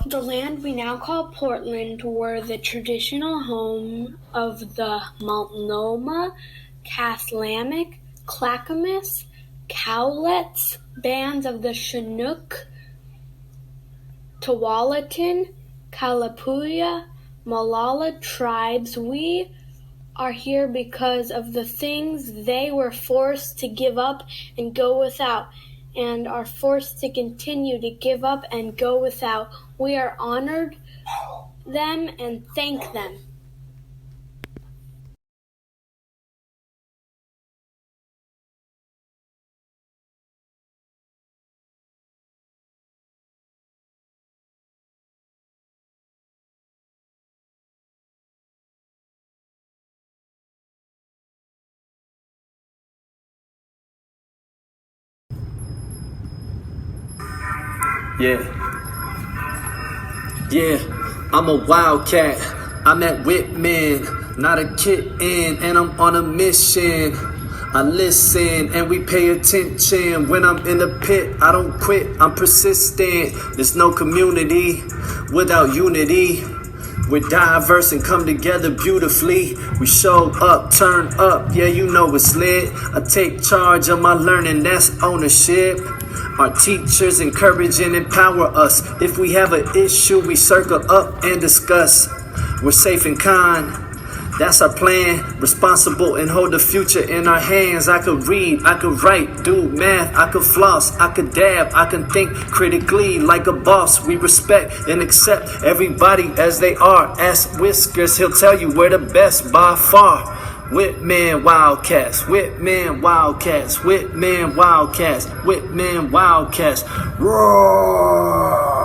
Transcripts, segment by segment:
The land we now call Portland were the traditional home of the Multnomah, Cathlamet, Clackamas, Cowlitz bands of the Chinook, Tualatin, Kalapuya, Malala tribes. We are here because of the things they were forced to give up and go without, and are forced to continue to give up and go without. We are honored them and thank them. Yeah, I'm a wildcat. I'm at Whitman, not a kitten, and I'm on a mission. I listen and we pay attention. When I'm in the pit, I don't quit, I'm persistent. There's no community without unity. We're diverse and come together beautifully. We show up, turn up, yeah, you know it's lit. I take charge of my learning, that's ownership. Our teachers encourage and empower us. If we have an issue, we circle up and discuss. We're safe and kind, that's our plan. Responsible and hold the future in our hands. I could read, I could write, do math, I could floss, I could dab, I can think critically like a boss. We respect and accept everybody as they are. Ask Whiskers, he'll tell you we're the best by far. Whitman Wildcats, Whitman Wildcats, Whitman Wildcats, Whitman Wildcats. Roar!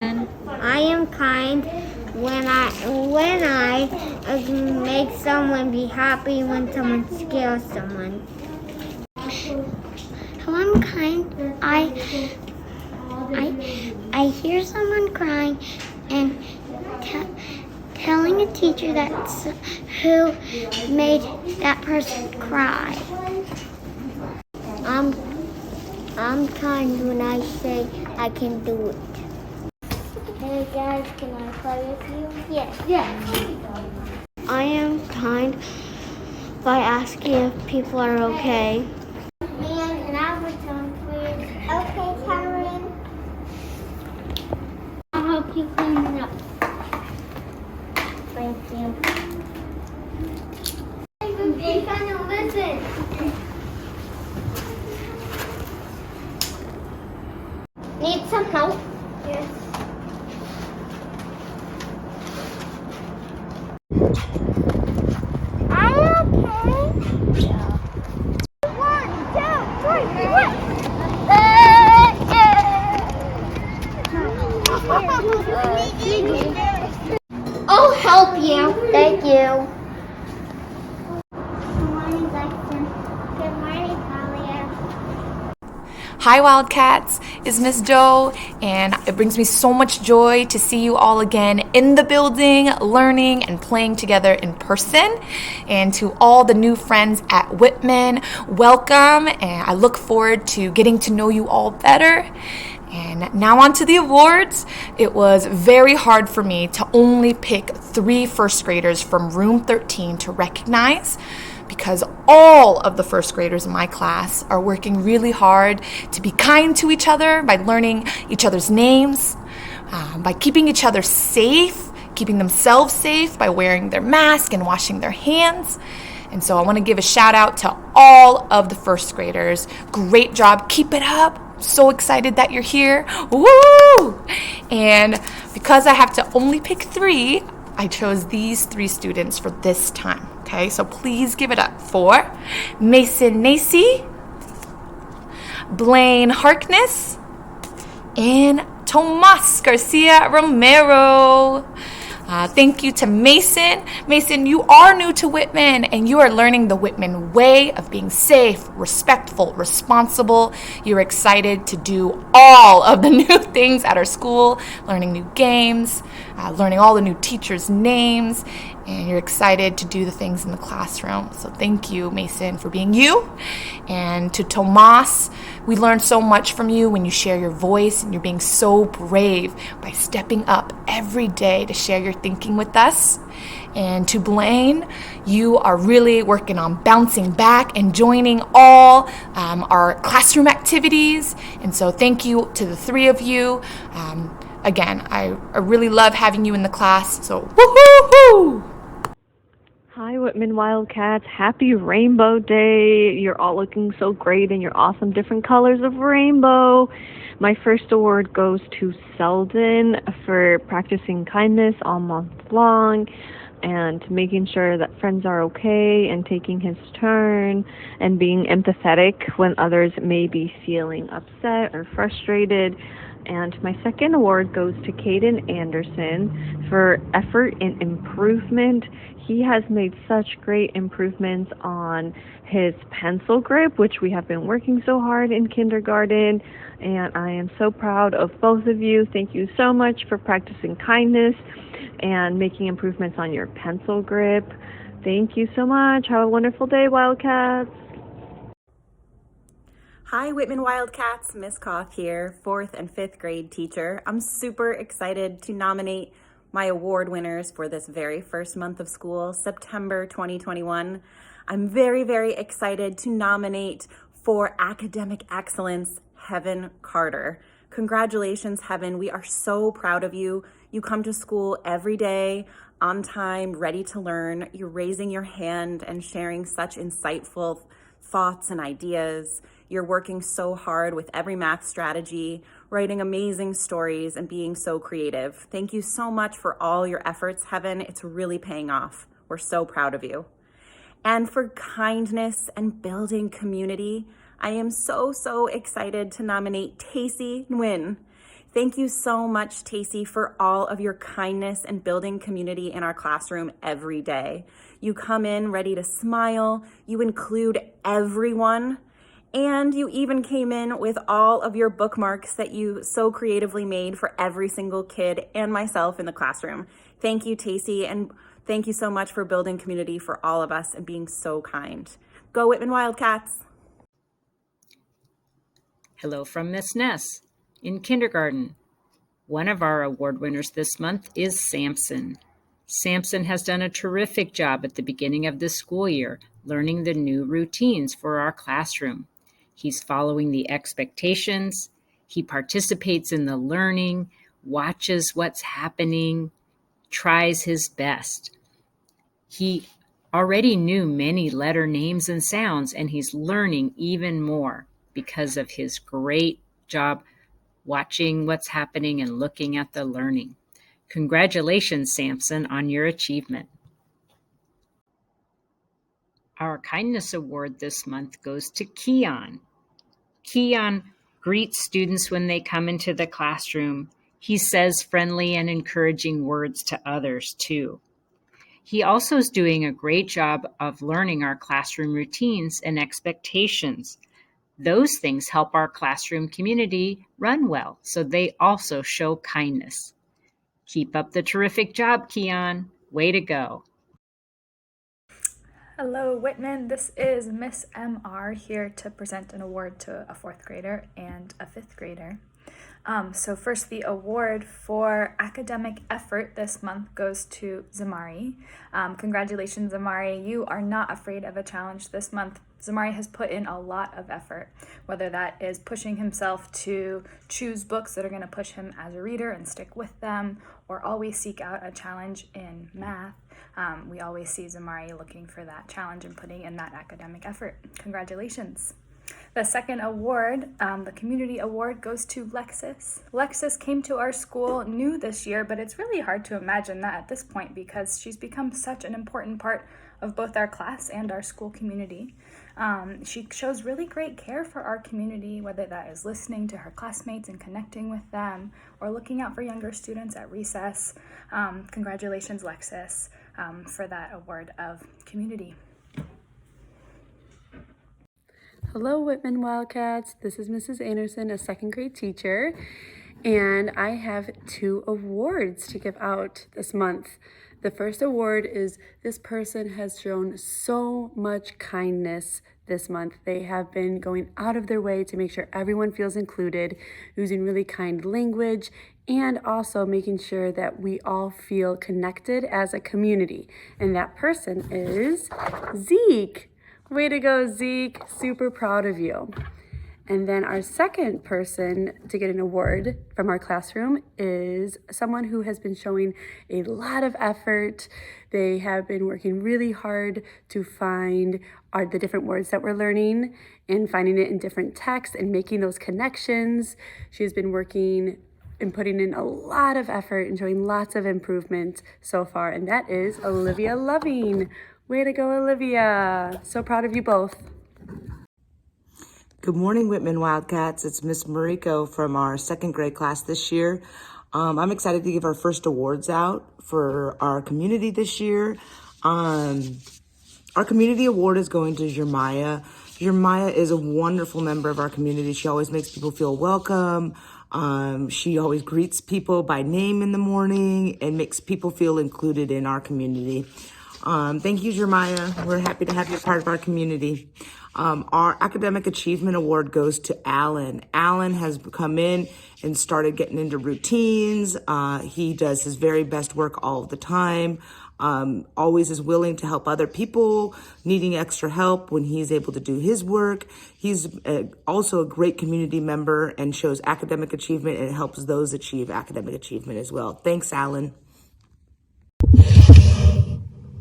I am kind when I make someone be happy when someone scares someone. So I'm kind. I hear someone crying and telling a teacher who made that person cry. I'm kind when I say I can do it. Hey guys, can I play with you? Yes. I am kind by asking if people are okay. And Albertson, please. Okay, Karen. I'll help you clean it up. Thank you. They kind of listen. Need some help? Yes. Are you okay? Yeah. 1, 2, 3, what? I'll help you. Thank you. Good morning, Lexington. Good morning, Talia. Hi Wildcats, it's Miss Joe, and it brings me so much joy to see you all again in the building, learning and playing together in person. And to all the new friends at Whitman, welcome, and I look forward to getting to know you all better. And now on to the awards. It was very hard for me to only pick 3 first graders from room 13 to recognize, because all of the first graders in my class are working really hard to be kind to each other by learning each other's names, by keeping each other safe, keeping themselves safe by wearing their mask and washing their hands. And so I want to give a shout out to all of the first graders. Great job. Keep it up. So excited that you're here. Woo! And because I have to only pick 3, I chose these 3 students for this time. Okay, so please give it up for Mason Nacy, Blaine Harkness, and Tomas Garcia Romero. Thank you to Mason. Mason, you are new to Whitman, and you are learning the Whitman way of being safe, respectful, responsible. You're excited to do all of the new things at our school, learning new games, learning all the new teachers' names, and you're excited to do the things in the classroom. So thank you, Mason, for being you. And to Tomas, we learned so much from you when you share your voice, and you're being so brave by stepping up every day to share your thinking with us. And to Blaine, you are really working on bouncing back and joining all our classroom activities. And so thank you to the three of you. Again, I really love having you in the class. So woohoo! Hi, Whitman Wildcats. Happy Rainbow Day. You're all looking so great in your awesome different colors of rainbow. My first award goes to Selden for practicing kindness all month long and making sure that friends are okay and taking his turn and being empathetic when others may be feeling upset or frustrated. And my second award goes to Caden Anderson for effort and improvement. He has made such great improvements on his pencil grip, which we have been working so hard in kindergarten. And I am so proud of both of you. Thank you so much for practicing kindness and making improvements on your pencil grip. Thank you so much. Have a wonderful day, Wildcats. Hi, Whitman Wildcats. Miss Koth here, 4th and 5th grade teacher. I'm super excited to nominate my award winners for this very first month of school, September 2021. I'm very, very excited to nominate for academic excellence, Heaven Carter. Congratulations, Heaven. We are so proud of you. You come to school every day, on time, ready to learn. You're raising your hand and sharing such insightful thoughts and ideas. You're working so hard with every math strategy, writing amazing stories, and being so creative. Thank you so much for all your efforts, Heaven. It's really paying off. We're so proud of you. And for kindness and building community, I am so, so excited to nominate Tacy Nguyen. Thank you so much, Tacy, for all of your kindness and building community in our classroom every day. You come in ready to smile, you include everyone, and you even came in with all of your bookmarks that you so creatively made for every single kid and myself in the classroom. Thank you, Tacy, and thank you so much for building community for all of us and being so kind. Go Whitman Wildcats! Hello from Miss Ness. In kindergarten, one of our award winners this month is Samson. Samson has done a terrific job at the beginning of this school year, learning the new routines for our classroom. He's following the expectations, he participates in the learning, watches what's happening, tries his best. He already knew many letter names and sounds, and he's learning even more because of his great job watching what's happening and looking at the learning. Congratulations, Samson, on your achievement. Our Kindness Award this month goes to Keon. Keon greets students when they come into the classroom. He says friendly and encouraging words to others, too. He also is doing a great job of learning our classroom routines and expectations. Those things help our classroom community run well, so they also show kindness. Keep up the terrific job, Keon. Way to go. Hello, Whitman. This is Miss MR here to present an award to a 4th grader and a 5th grader. So first, the award for academic effort this month goes to Zamari. Congratulations, Zamari. You are not afraid of a challenge this month. Zamari has put in a lot of effort, whether that is pushing himself to choose books that are going to push him as a reader and stick with them, or always seek out a challenge in math. We always see Zamari looking for that challenge and putting in that academic effort. Congratulations. The second award, the community award, goes to Lexus. Lexus came to our school new this year, but it's really hard to imagine that at this point because she's become such an important part of both our class and our school community. She shows really great care for our community, whether that is listening to her classmates and connecting with them or looking out for younger students at recess. Congratulations, Lexis, for that award of community. Hello, Whitman Wildcats. This is Mrs. Anderson, a second grade teacher, and I have 2 awards to give out this month. The first award is this person has shown so much kindness this month. They have been going out of their way to make sure everyone feels included, using really kind language, and also making sure that we all feel connected as a community. And that person is Zeke. Way to go, Zeke. Super proud of you. And then our second person to get an award from our classroom is someone who has been showing a lot of effort. They have been working really hard to find the different words that we're learning and finding it in different texts and making those connections. She has been working and putting in a lot of effort and showing lots of improvement so far. And that is Olivia Loving. Way to go, Olivia. So proud of you both. Good morning, Whitman Wildcats. It's Miss Mariko from our second grade class this year. I'm excited to give our first awards out for our community this year. Our community award is going to Jeremiah. Jeremiah is a wonderful member of our community. She always makes people feel welcome. She always greets people by name in the morning and makes people feel included in our community. Thank you, Jeremiah. We're happy to have you part of our community. Our Academic Achievement Award goes to Alan. Alan has come in and started getting into routines. He does his very best work all the time. Always is willing to help other people needing extra help when he's able to do his work. He's also a great community member and shows academic achievement and helps those achieve academic achievement as well. Thanks, Alan.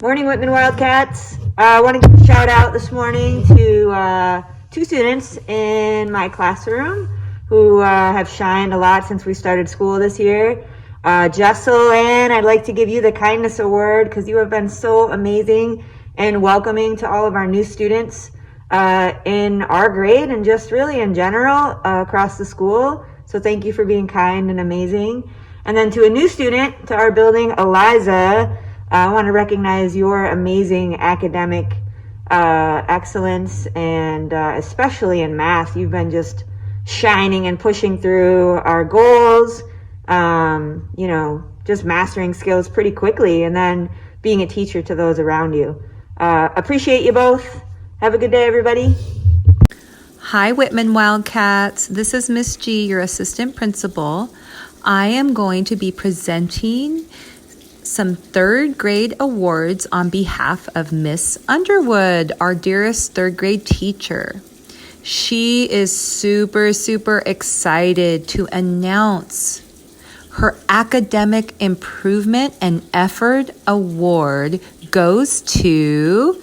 Morning, Whitman Wildcats. I want to give a shout out this morning to 2 students in my classroom who have shined a lot since we started school this year. Jessel Ann, I'd like to give you the Kindness Award because you have been so amazing and welcoming to all of our new students in our grade and just really in general across the school. So thank you for being kind and amazing. And then to a new student to our building, Eliza, I want to recognize your amazing academic excellence and especially in math. You've been just shining and pushing through our goals, just mastering skills pretty quickly and then being a teacher to those around you. Appreciate you both. Have a good day, everybody. Hi, Whitman Wildcats. This is Miss G, your assistant principal. I am going to be presenting some third grade awards on behalf of Miss Underwood, our dearest third grade teacher. She is super, super excited to announce her Academic Improvement and Effort Award goes to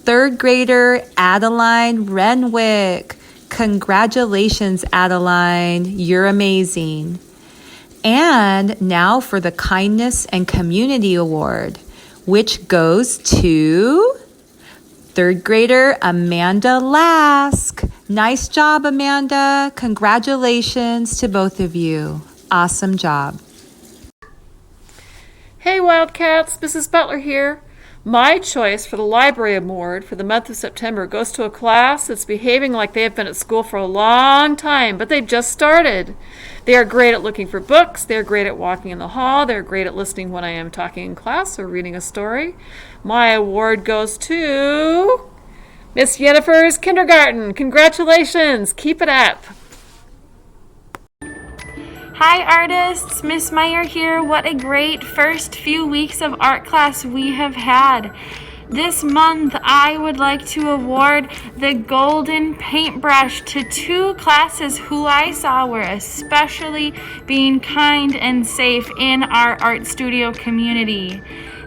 third grader Adeline Renwick. Congratulations, Adeline. You're amazing. And now for the Kindness and Community Award, which goes to third grader Amanda Lask. Nice job, Amanda. Congratulations to both of you. Awesome job. Hey, Wildcats. Mrs. Butler here. My choice for the Library Award for the month of September goes to a class that's behaving like they have been at school for a long time, but they've just started. They are great at looking for books. They're great at walking in the hall. They're great at listening when I am talking in class or reading a story. My award goes to Miss Yennefer's Kindergarten. Congratulations. Keep it up. Hi artists, Miss Meyer here. What a great first few weeks of art class we have had. This month I would like to award the Golden Paintbrush to 2 classes who I saw were especially being kind and safe in our art studio community.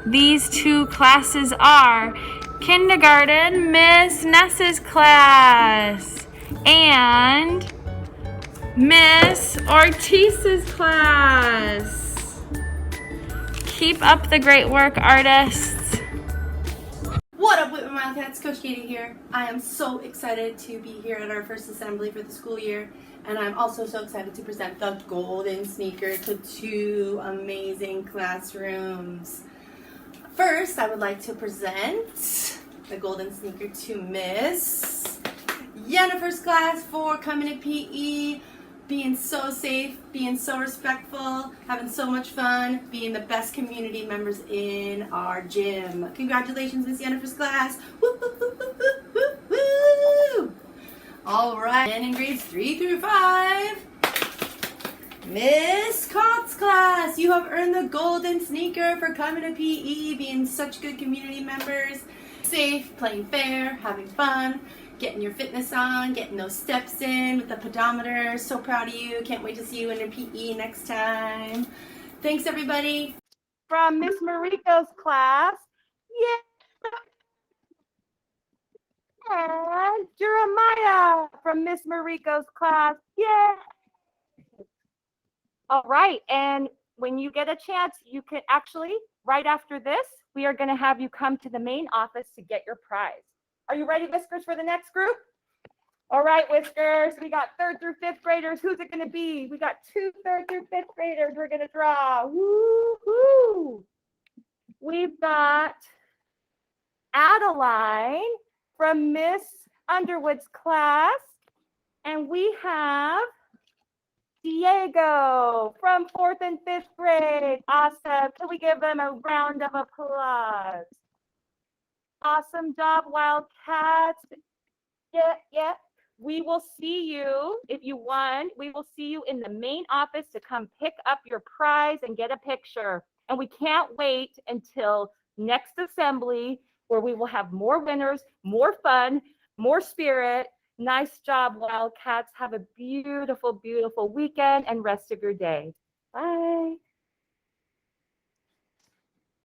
These 2 classes are Kindergarten Miss Ness's class and Miss Ortiz's class. Keep up the great work, artists. What up, Whitman Wildcats? Coach Katie here. I am so excited to be here at our first assembly for the school year, and I'm also so excited to present the golden sneaker to 2 amazing classrooms. First, I would like to present the golden sneaker to Miss Jennifer's class for coming to PE, being so safe, being so respectful, having so much fun, being the best community members in our gym. Congratulations, Miss Jennifer's class. Woo, woo, woo, woo, woo, woo, woo. All right, and in grades 3 through 5, Miss Cott's class, you have earned the golden sneaker for coming to PE, being such good community members, safe, playing fair, having fun, getting your fitness on, getting those steps in with the pedometer. So proud of you. Can't wait to see you in your PE next time. Thanks, everybody. From Miss Mariko's class, yeah. And Jeremiah from Miss Mariko's class, yeah. All right, and when you get a chance, you can actually, right after this, we are going to have you come to the main office to get your prize. Are you ready, Whiskers, for the next group? All right, Whiskers, we got 3rd through 5th graders. Who's it going to be? We got 2 3rd through 5th graders we're going to draw. Woo-hoo! We've got Adeline from Miss Underwood's class, and we have Diego from 4th and 5th grade. Awesome. Can we give them a round of applause? Awesome job, Wildcats. Yeah. We will see you, if you won, we will see you in the main office to come pick up your prize and get a picture. And we can't wait until next assembly where we will have more winners, more fun, more spirit. Nice job, Wildcats. Have a beautiful, beautiful weekend and rest of your day. Bye.